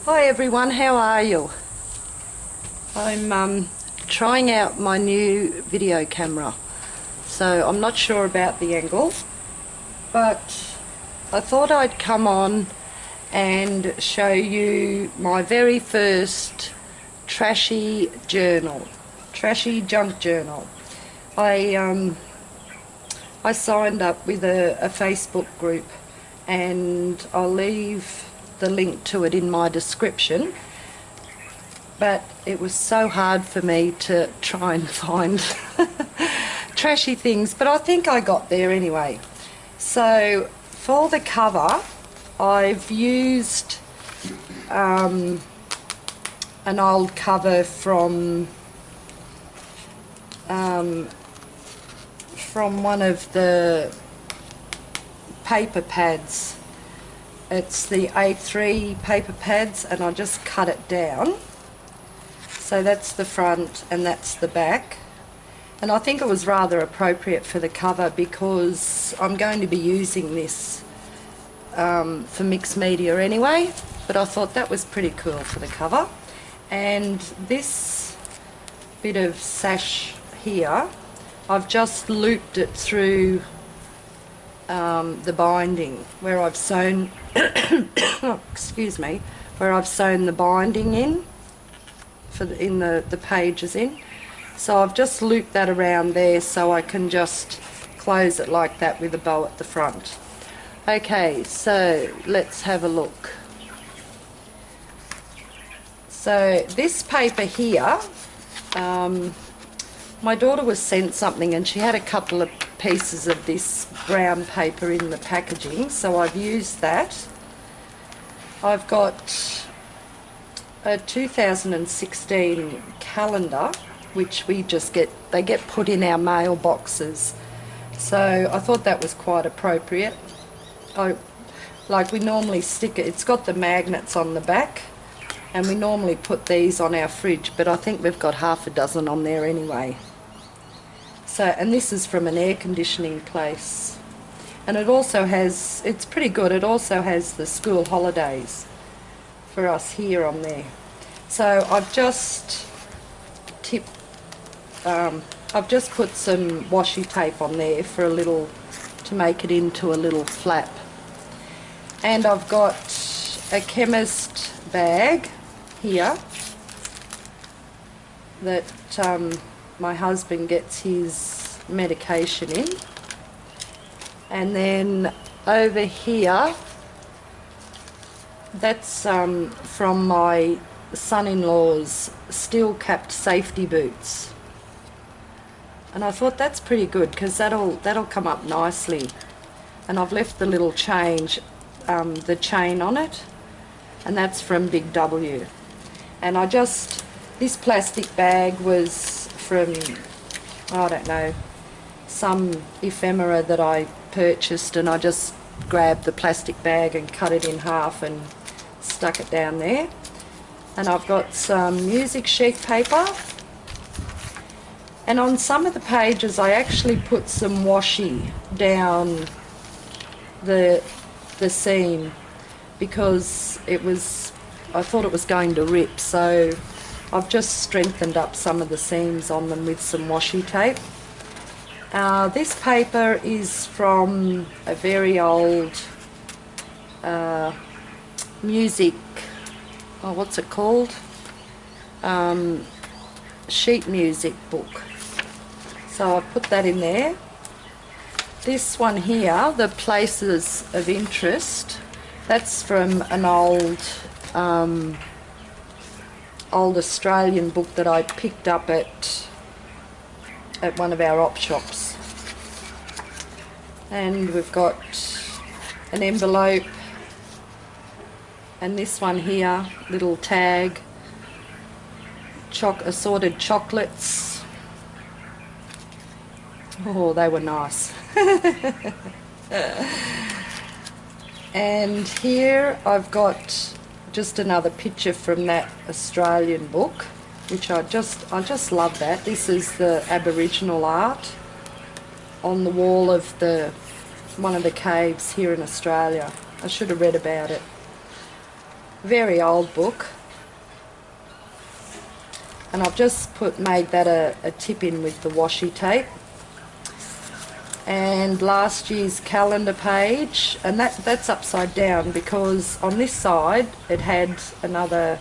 Hi everyone, how are you? I'm trying out my new video camera, so I'm not sure about the angle, but I thought I'd come on and show you my very first trashy journal, trashy junk journal. I signed up with a Facebook group, and I'll leave the link to it in my description, but it was so hard for me to try and find trashy things, but I think I got there anyway. So for the cover I've used an old cover from one of the paper pads. It's the A3 paper pads, and I just cut it down. So that's the front and that's the back. And I think it was rather appropriate for the cover because I'm going to be using this for mixed media anyway, but I thought that was pretty cool for the cover. And this bit of sash here, I've just looped it through the binding where I've sewn excuse me, where I've sewn the binding in for the pages in. So I've just looped that around there so I can just close it like that with a bow at the front. Okay, so let's have a look. So this paper here, my daughter was sent something and she had a couple of pieces of this brown paper in the packaging, so I've used that. I've got a 2016 calendar which we just they get put in our mailboxes, so I thought that was quite appropriate. Like we normally stick it, it's got the magnets on the back, and we normally put these on our fridge, but I think we've got half a dozen on there anyway. So, and this is from an air conditioning place, and it also has, it's pretty good, it also has the school holidays for us here on there. So I've just put some washi tape on there for a little, to make it into a little flap. And I've got a chemist bag here that my husband gets his medication in. And then over here, that's from my son-in-law's steel-capped safety boots. And I thought that's pretty good because that'll come up nicely. And I've left the little the chain on it, and that's from Big W. And this plastic bag was from, I don't know, some ephemera that I purchased, and I just grabbed the plastic bag and cut it in half and stuck it down there. And I've got some music sheet paper, and on some of the pages I actually put some washi down the seam because I thought it was going to rip, so I've just strengthened up some of the seams on them with some washi tape. This paper is from a very old music, what's it called? Sheet music book. So I put that in there. This one here, the Places of Interest, that's from an old Australian book that I picked up at one of our op shops. And we've got an envelope, and this one here, little tag, assorted chocolates. Oh, they were nice. And here I've got just another picture from that Australian book, which I just love that. This is the Aboriginal art on the wall of one of the caves here in Australia. I should have read about it. very old book. And I've just made that a tip in with the washi tape. And last year's calendar page, and that's upside down because on this side it had the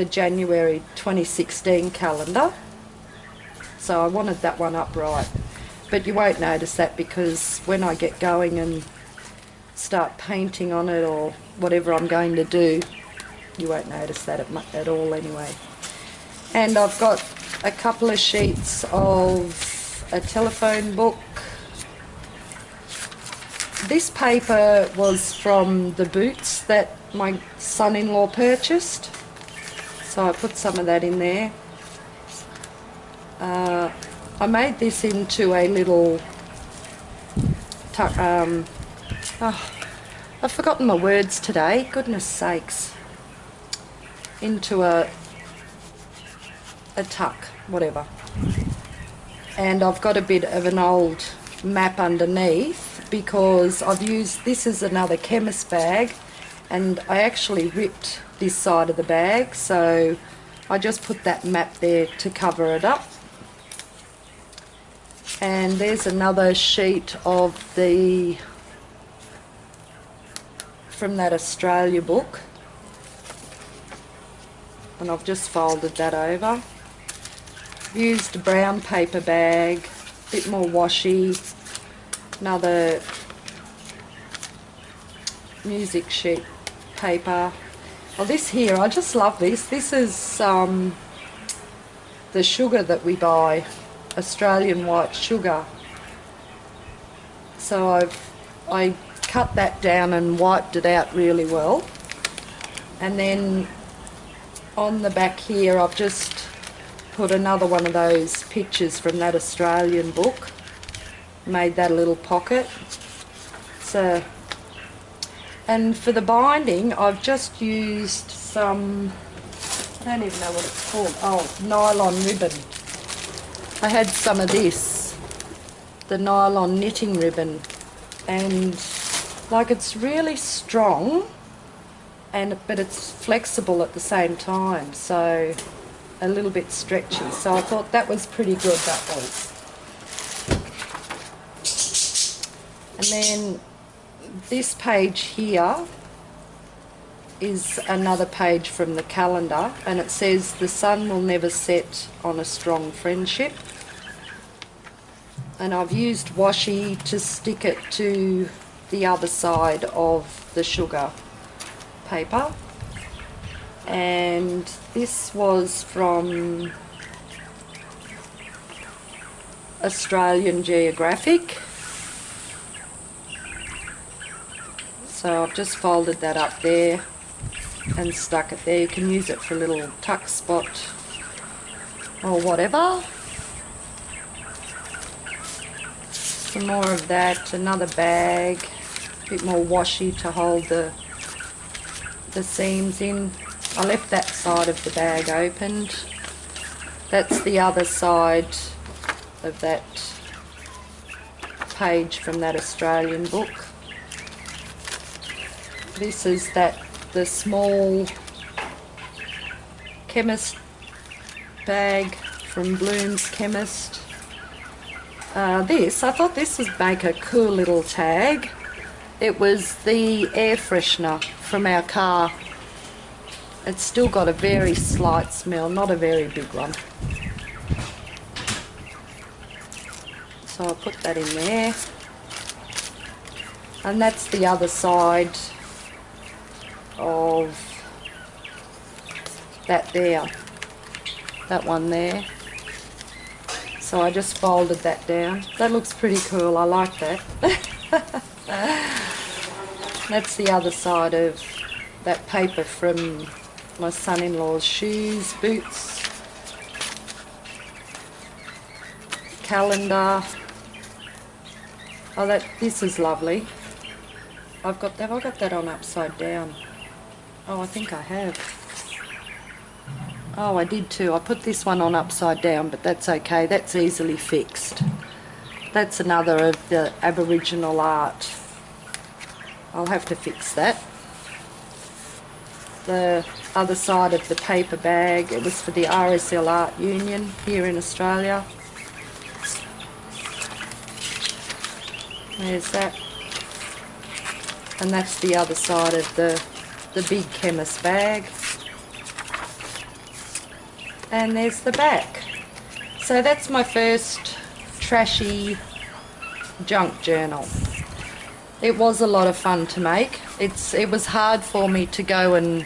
January 2016 calendar, so I wanted that one upright. But you won't notice that because when I get going and start painting on it or whatever I'm going to do, you won't notice that at all anyway. And I've got a couple of sheets of a telephone book. This paper was from the boots that my son-in-law purchased, so I put some of that in there. I made this into a little I've forgotten my words today, goodness sakes. Into a tuck, whatever. And I've got a bit of an old map underneath because I've used, this is another chemist bag, and I actually ripped this side of the bag, so I just put that map there to cover it up. And there's another sheet of from that Australia book, and I've just folded that over. Used a brown paper bag, a bit more washi, another music sheet paper. Oh, this here, I just love this. This is the sugar that we buy, Australian white sugar. So I cut that down and wiped it out really well. And then on the back here I've just put another one of those pictures from that Australian book. Made that a little pocket. So, and for the binding I've just used some, I don't even know what it's called, oh, nylon ribbon. I had some of this, the nylon knitting ribbon, and like it's really strong, but it's flexible at the same time, so a little bit stretchy. So I thought that was pretty good, that was. And then this page here is another page from the calendar, and it says the sun will never set on a strong friendship. And I've used washi to stick it to the other side of the sugar paper. And this was from Australian Geographic. So I've just folded that up there and stuck it there. You can use it for a little tuck spot or whatever. Some more of that, another bag, a bit more washi to hold the seams in. I left that side of the bag opened. That's the other side of that page from that Australian book. This is the small chemist bag from Bloom's Chemist. I thought this would make a cool little tag. It was the air freshener from our car. It's still got a very slight smell, not a very big one. So I'll put that in there. And that's the other side of that there, that one there. So I just folded that down. That looks pretty cool, I like that. That's the other side of that paper from my son-in-law's shoes, boots, calendar. Oh, this is lovely. Have I got that on upside down? Oh, I think I have. Oh, I did too. I put this one on upside down, but that's okay. That's easily fixed. That's another of the Aboriginal art. I'll have to fix that. the other side of the paper bag. It was for the RSL Art Union here in Australia. There's that. And that's the other side of the big chemist bag. And there's the back. So that's my first trashy junk journal. It was a lot of fun to make. It was hard for me to go and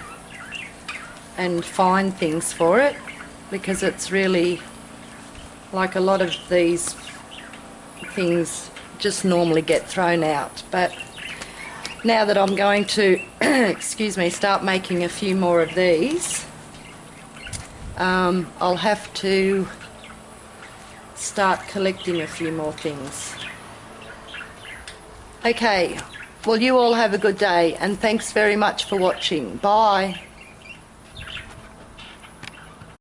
find things for it, because it's really, like, a lot of these things just normally get thrown out. But now that I'm going to excuse me, start making a few more of these, I'll have to start collecting a few more things. Okay, well, you all have a good day, and thanks very much for watching. Bye.